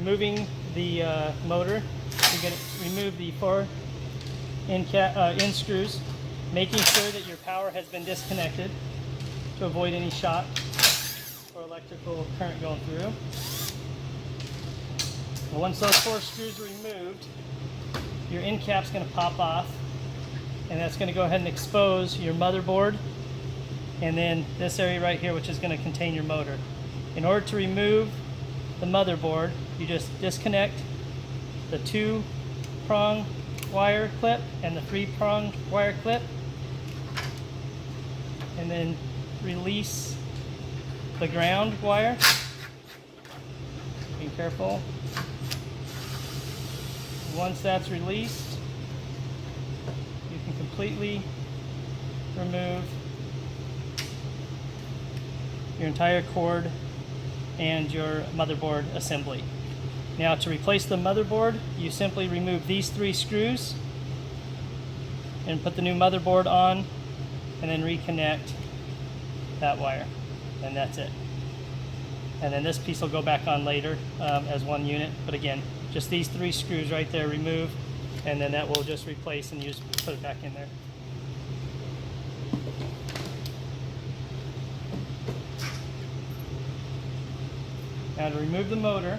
removing the motor, you're going to remove the 4 end screws, making sure that your power has been disconnected to avoid any shock or electrical current going through. And once those 4 screws are removed, your end cap's going to pop off, and that's going to go ahead and expose your motherboard and then this area right here, which is going to contain your motor. In order to remove the motherboard, you just disconnect the 2-prong wire clip and the 3-prong wire clip, and then release the ground wire. Be careful. Once that's released, you can completely remove your entire cord and your motherboard assembly. Now, to replace the motherboard, you simply remove these 3 screws and put the new motherboard on, and then reconnect that wire, and that's it. And then this piece will go back on later as one unit, but again, just these 3 screws right there remove, and then that will just replace, and you just put it back in there. Now to remove the motor,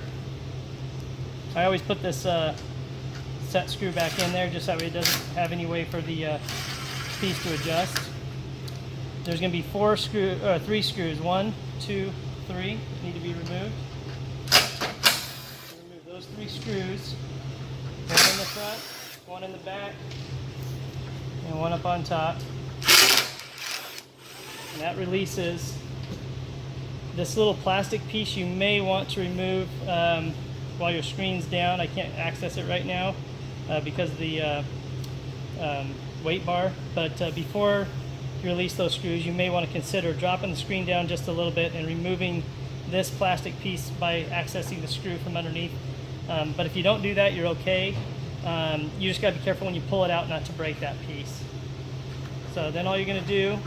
I always put this set screw back in there just that way it doesn't have any way for the piece to adjust. There's going to be 3 screws, 1, 2, 3 that need to be removed. Remove those 3 screws, one in the front, one in the back, and one up on top. And that releases this little plastic piece you may want to remove while your screen's down. I can't access it right now because of the weight bar, but before you release those screws, you may want to consider dropping the screen down just a little bit and removing this plastic piece by accessing the screw from underneath. But if you don't do that, you're okay. You just got to be careful when you pull it out not to break that piece. So then all you're going to do,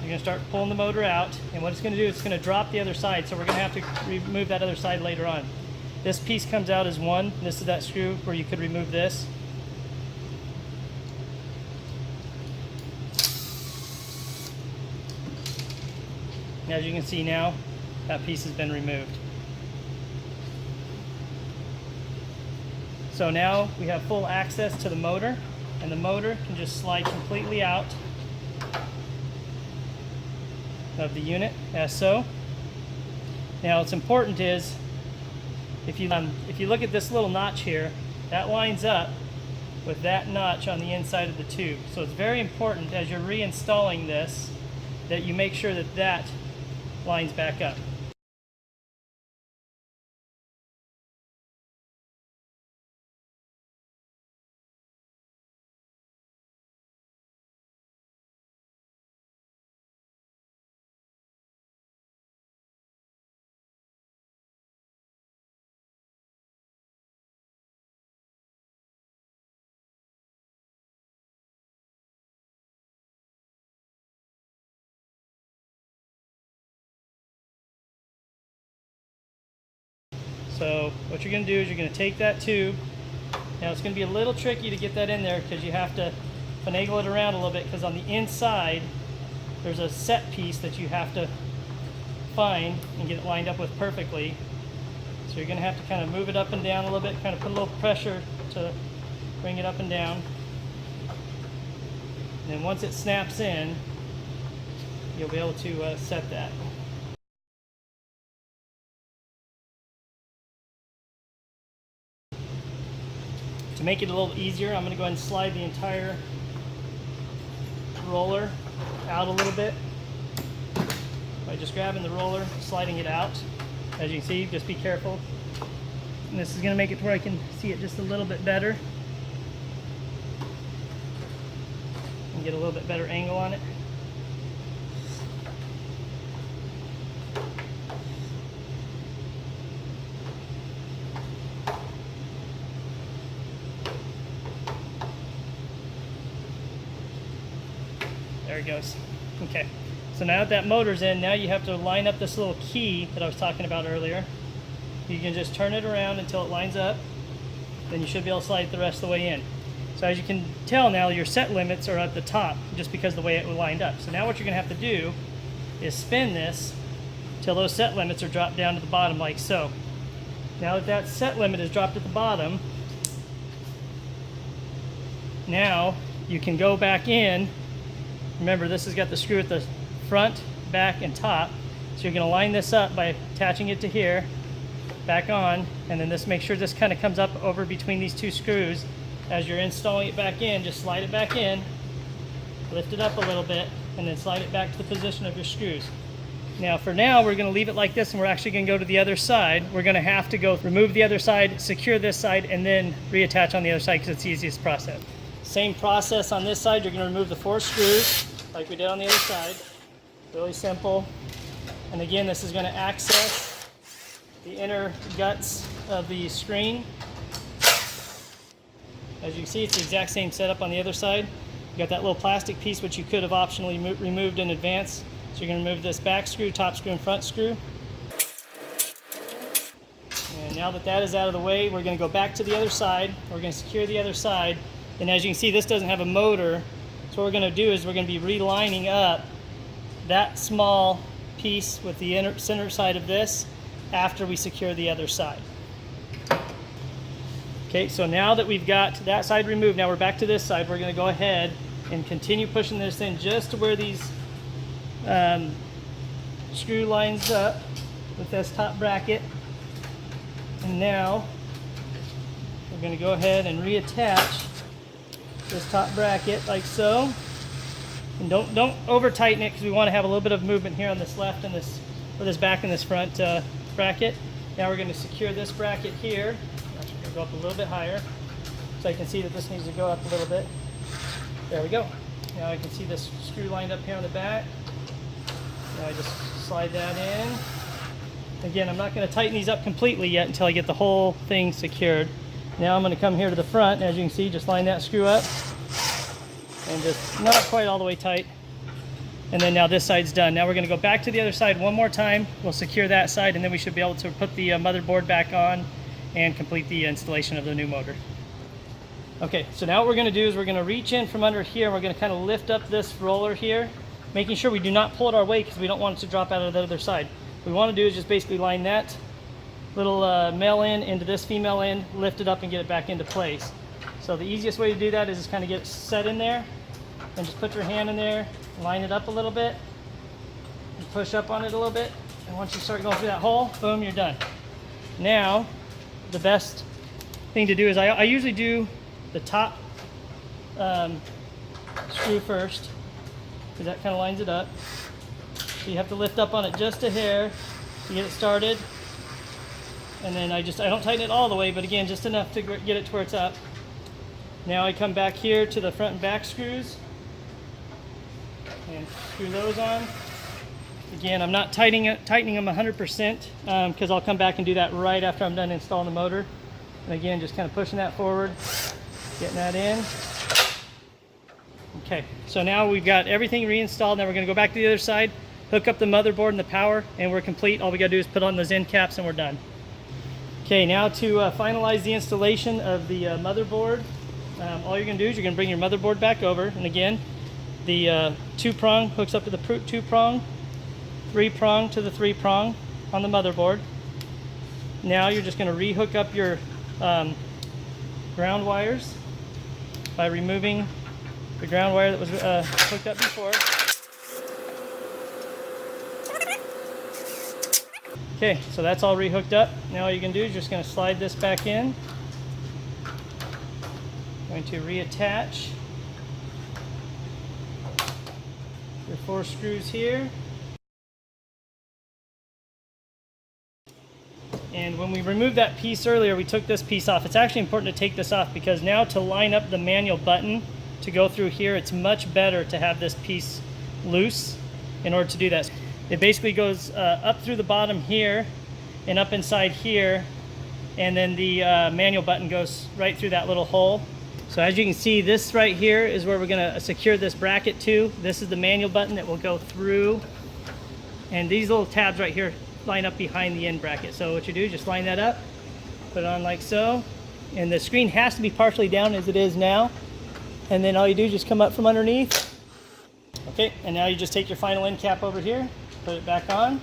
you're going to start pulling the motor out, and what it's going to do, it's going to drop the other side, so we're going to have to remove that other side later on. This piece comes out as one, and this is that screw where you could remove this. As you can see now, that piece has been removed. So now we have full access to the motor, and the motor can just slide completely out of the unit, as so. Now what's important is, if you look at this little notch here, that lines up with that notch on the inside of the tube. So it's very important as you're reinstalling this that you make sure that that lines back up. So what you're going to do is you're going to take that tube. Now it's going to be a little tricky to get that in there because you have to finagle it around a little bit, because on the inside there's a set piece that you have to find and get it lined up with perfectly. So you're going to have to kind of move it up and down a little bit, kind of put a little pressure to bring it up and down. And then once it snaps in, you'll be able to set that. To make it a little easier, I'm going to go ahead and slide the entire roller out a little bit by just grabbing the roller, sliding it out. As you can see, just be careful. And this is going to make it to where I can see it just a little bit better and get a little bit better angle on it. There it goes. Okay, so now that motor's in, now you have to line up this little key that I was talking about earlier. You can just turn it around until it lines up. Then you should be able to slide it the rest of the way in. So as you can tell now, your set limits are at the top just because of the way it lined up. So now what you're going to have to do is spin this till those set limits are dropped down to the bottom like so. Now that that set limit is dropped at the bottom, now you can go back in. Remember, this has got the screw at the front, back, and top. So you're going to line this up by attaching it to here, back on, and then this, make sure this kind of comes up over between these two screws. As you're installing it back in, just slide it back in, lift it up a little bit, and then slide it back to the position of your screws. Now for now, we're going to leave it like this, and we're actually going to go to the other side. We're going to have to go remove the other side, secure this side, and then reattach on the other side because it's the easiest process. Same process on this side. You're going to remove the 4 screws like we did on the other side. Really simple. And again, this is going to access the inner guts of the screen. As you can see, it's the exact same setup on the other side. You got that little plastic piece which you could have optionally removed in advance. So you're going to remove this back screw, top screw, and front screw. And now that that is out of the way, we're going to go back to the other side. We're going to secure the other side. And as you can see, this doesn't have a motor. So what we're going to do is we're going to be relining up that small piece with the center side of this after we secure the other side. Okay, so now that we've got that side removed, now we're back to this side. We're going to go ahead and continue pushing this in just to where these screw lines up with this top bracket. And now we're going to go ahead and reattach this top bracket like so. And don't over tighten it because we want to have a little bit of movement here on this left and this, or this back and this front bracket. Now we're going to secure this bracket here. Go up a little bit higher so I can see that this needs to go up a little bit. There we go. Now I can see this screw lined up here on the back. Now I just slide that in. Again, I'm not going to tighten these up completely yet until I get the whole thing secured. Now I'm going to come here to the front, and as you can see, just line that screw up and just not quite all the way tight. And then now this side's done. Now we're going to go back to the other side one more time. We'll secure that side, and then we should be able to put the motherboard back on and complete the installation of the new motor. Okay, so now what we're going to do is we're going to reach in from under here. We're going to kind of lift up this roller here, making sure we do not pull it our way because we don't want it to drop out of the other side. What we want to do is just basically line that little male end into this female end, lift it up and get it back into place. So the easiest way to do that is just kind of get it set in there and just put your hand in there, line it up a little bit, and push up on it a little bit. And once you start going through that hole, boom, you're done. Now, the best thing to do is I usually do the top screw first because that kind of lines it up. So you have to lift up on it just a hair to get it started. And then I don't tighten it all the way, but again, just enough to get it to where it's up. Now I come back here to the front and back screws and screw those on. Again, I'm not tightening them 100% because I'll come back and do that right after I'm done installing the motor. And again, just kind of pushing that forward, getting that in. Okay, so now we've got everything reinstalled. Now we're going to go back to the other side, hook up the motherboard and the power, and we're complete. All we got to do is put on those end caps and we're done. Okay, now to finalize the installation of the motherboard, all you're going to do is you're going to bring your motherboard back over. And again, the 2-prong hooks up to the 2-prong. 3-prong to the 3-prong on the motherboard. Now you're just going to rehook up your ground wires by removing the ground wire that was hooked up before. Okay, so that's all rehooked up. Now all you can do is just going to slide this back in. Going to reattach your 4 screws here. And when we removed that piece earlier, we took this piece off. It's actually important to take this off because now to line up the manual button to go through here, it's much better to have this piece loose in order to do that. It basically goes up through the bottom here and up inside here, and then the manual button goes right through that little hole. So as you can see, this right here is where we're going to secure this bracket to. This is the manual button that will go through, and these little tabs right here line up behind the end bracket. So what you do, just line that up, put it on like so, and the screen has to be partially down as it is now. And then all you do is just come up from underneath. Okay, and now you just take your final end cap over here, put it back on.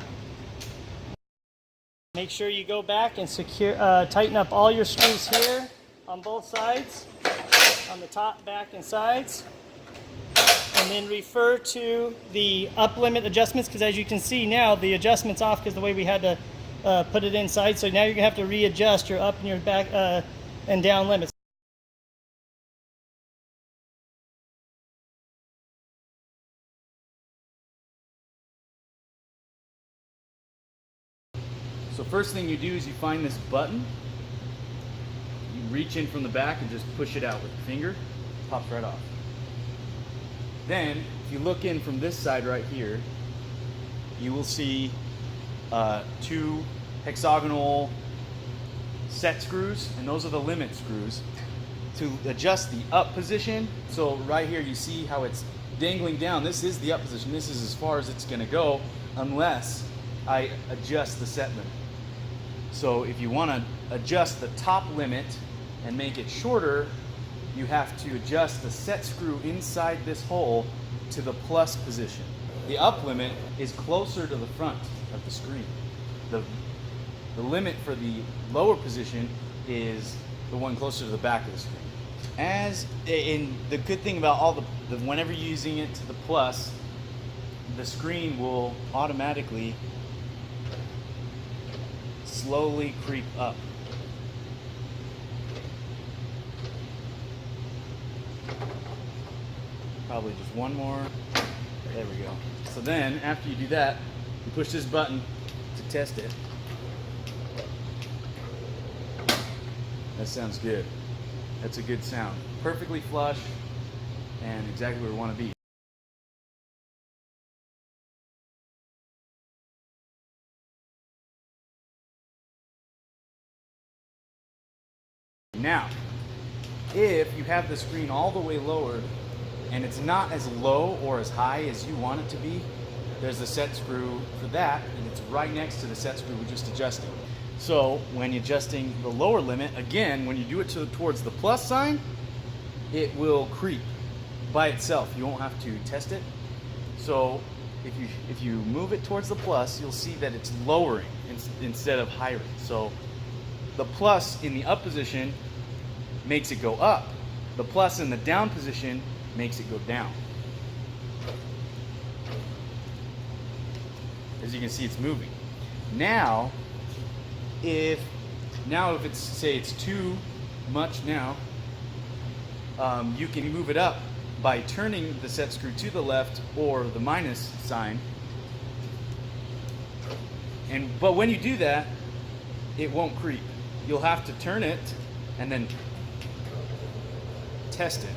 Make sure you go back and secure, tighten up all your screws here on both sides, on the top, back, and sides. And then refer to the up limit adjustments, because as you can see now, the adjustment's off because the way we had to put it inside. So now you're gonna have to readjust your up and your back and down limits. So first thing you do is you find this button, you reach in from the back and just push it out with your finger, it pops right off. Then, if you look in from this side right here, you will see 2 hexagonal set screws, and those are the limit screws. To adjust the up position, so right here you see how it's dangling down. This is the up position. This is as far as it's going to go unless I adjust the set limit. So if you want to adjust the top limit and make it shorter, you have to adjust the set screw inside this hole to the plus position. The up limit is closer to the front of the screen. The limit for the lower position is the one closer to the back of the screen. As in the good thing about all the whenever you're using it to the plus, the screen will automatically slowly creep up. Probably just one more. There we go. So then, after you do that, you push this button to test it. That sounds good. That's a good sound. Perfectly flush and exactly where we want to be. Now, if you have the screen all the way lowered and it's not as low or as high as you want it to be, there's a set screw for that, and it's right next to the set screw we're just adjusting. So when you're adjusting the lower limit, again, when you do it towards the plus sign, it will creep by itself. You won't have to test it. So if you move it towards the plus, you'll see that it's lowering instead of higher. So the plus in the up position makes it go up. The plus in the down position makes it go down. As you can see, it's moving. Now if it's, say it's too much now, you can move it up by turning the set screw to the left or the minus sign. But when you do that, it won't creep. You'll have to turn it and then test it.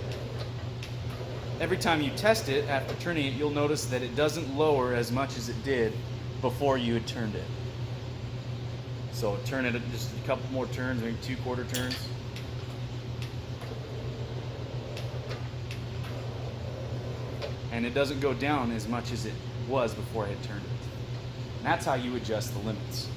Every time you test it after turning it, you'll notice that it doesn't lower as much as it did before you had turned it. So turn it just a couple more turns, maybe 2 quarter turns. And it doesn't go down as much as it was before I had turned it. And that's how you adjust the limits.